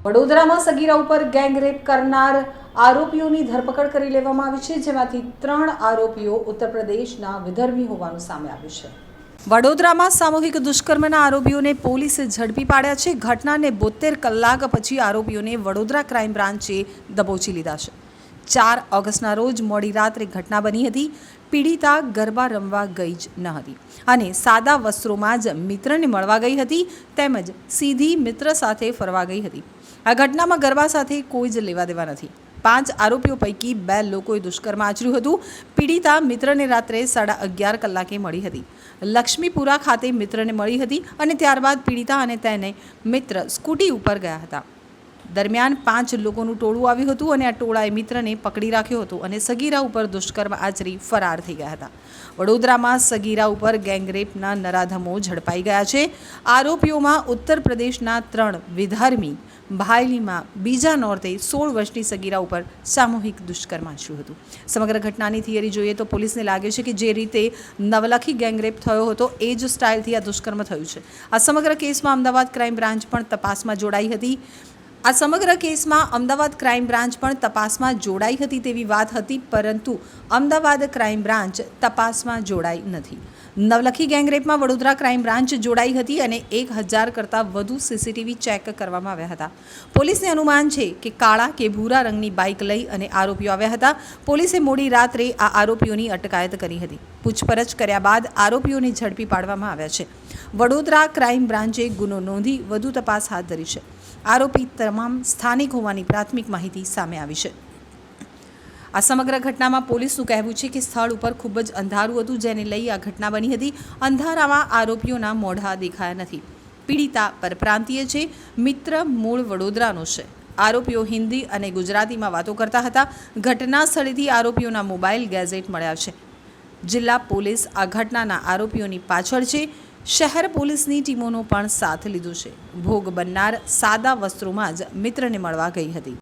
વડોદરામાં સગીરા ઉપર ગેંગરેપ કરનાર આરોપીઓની ધરપકડ કરી લેવામાં આવી છે, જેમાંથી 3 આરોપીઓ ઉત્તર પ્રદેશના વિધર્મી હોવાનું સામે આવ્યું છે. વડોદરામાં સામૂહિક દુષ્કર્મના આરોપીઓને પોલીસે ઝડપી પાડ્યા છે. ઘટનાને 72 કલાક પછી આરોપીઓને વડોદરા ક્રાઇમ બ્રાન્ચે દબોચી લીધા છે. 4 ઓગસ્ટના રોજ મોડી રાત્રે ઘટના બની હતી. પીડિતા ગરબા રમવા ગઈ જ ન હતી અને સાદા વસ્ત્રોમાં જ મિત્રને મળવા ગઈ હતી, તેમજ સીધી મિત્ર સાથે ફરવા ગઈ હતી. આ ઘટનામાં ગરબા સાથે કોઈ જ લેવા દેવા નથી. 5 આરોપીઓ પૈકી 2 લોકોએ દુષ્કર્મ આચર્યું હતું. પીડિતા મિત્રને રાત્રે 11:30 કલાકે મળી હતી. લક્ષ્મીપુરા ખાતે મિત્રને મળી હતી અને ત્યારબાદ પીડિતા અને તેને મિત્ર સ્કૂટી ઉપર ગયા હતા. દરમિયાન 5 લોકોનું ટોળું આવ્યું હતું અને આ ટોળાએ મિત્રને પકડી રાખ્યો હતો અને સગીરા ઉપર દુષ્કર્મ આચરી ફરાર થઈ ગયા હતા. વડોદરામાં સગીરા ઉપર ગેંગરેપના નરાધમો ઝડપાઈ ગયા છે. આરોપીઓમાં ઉત્તર પ્રદેશના 3 વિધર્મી, ભાયલીમાં બીજા નોર્તે 16 વર્ષની સગીરા ઉપર સામૂહિક દુષ્કર્મ આચર્યું હતું. સમગ્ર ઘટનાની થિયરી જોઈએ તો પોલીસને લાગે છે કે જે રીતે નવલખી ગેંગરેપ થયો હતો એ જ સ્ટાઇલથી આ દુષ્કર્મ થયું છે. આ સમગ્ર કેસમાં અમદાવાદ ક્રાઇમ બ્રાન્ચ પણ તપાસમાં જોડાઈ હતી. તેવી વાત હતી, પરંતુ અમદાવાદ ક્રાઇમ બ્રાન્ચ તપાસમાં જોડાઈ નથી. નવલખી ગેંગરેપમાં વડોદરા ક્રાઇમ બ્રાન્ચ જોડાઈ હતી અને 1000 કરતાં વધુ સીસીટીવી ચેક કરવામાં આવ્યા હતા. પોલીસને અનુમાન છે કે કાળા કે ભૂરા રંગની બાઇક લઈ અને આરોપીઓ આવ્યા હતા. પોલીસે મોડી રાત્રે આ આરોપીઓની અટકાયત કરી હતી. પૂછપરછ કર્યા બાદ આરોપીઓને ઝડપી પાડવામાં આવ્યા છે. વડોદરા ક્રાઇમ બ્રાન્ચે ગુનો નોંધી વધુ તપાસ હાથ ધરી છે. આરોપી તમામ સ્થાનિક હોવાની પ્રાથમિક માહિતી સામે આવી છે. આ સમગ્ર ઘટનામાં પોલીસનું કહેવું છે કે સ્થળ ઉપર ખૂબ જ અંધારું હતું, જેને લઈ આ ઘટના બની હતી. અંધારામાં આરોપીઓના મોઢા દેખાયા નથી. પીડિતા પરપ્રાંતીય છે, મિત્ર મૂળ વડોદરાનો છે. આરોપીઓ હિન્દી અને ગુજરાતીમાં વાતો કરતા હતા. ઘટના સ્થળેથી આરોપીઓના મોબાઈલ ગેઝેટ મળ્યા છે. જિલ્લા પોલીસ આ ઘટનાના આરોપીઓની પાછળ છે. શહેર પોલીસની ટીમોનો પણ સાથ લીધો છે. ભોગ બનનાર સાદા વસ્ત્રોમાં જ મિત્રને મળવા ગઈ હતી.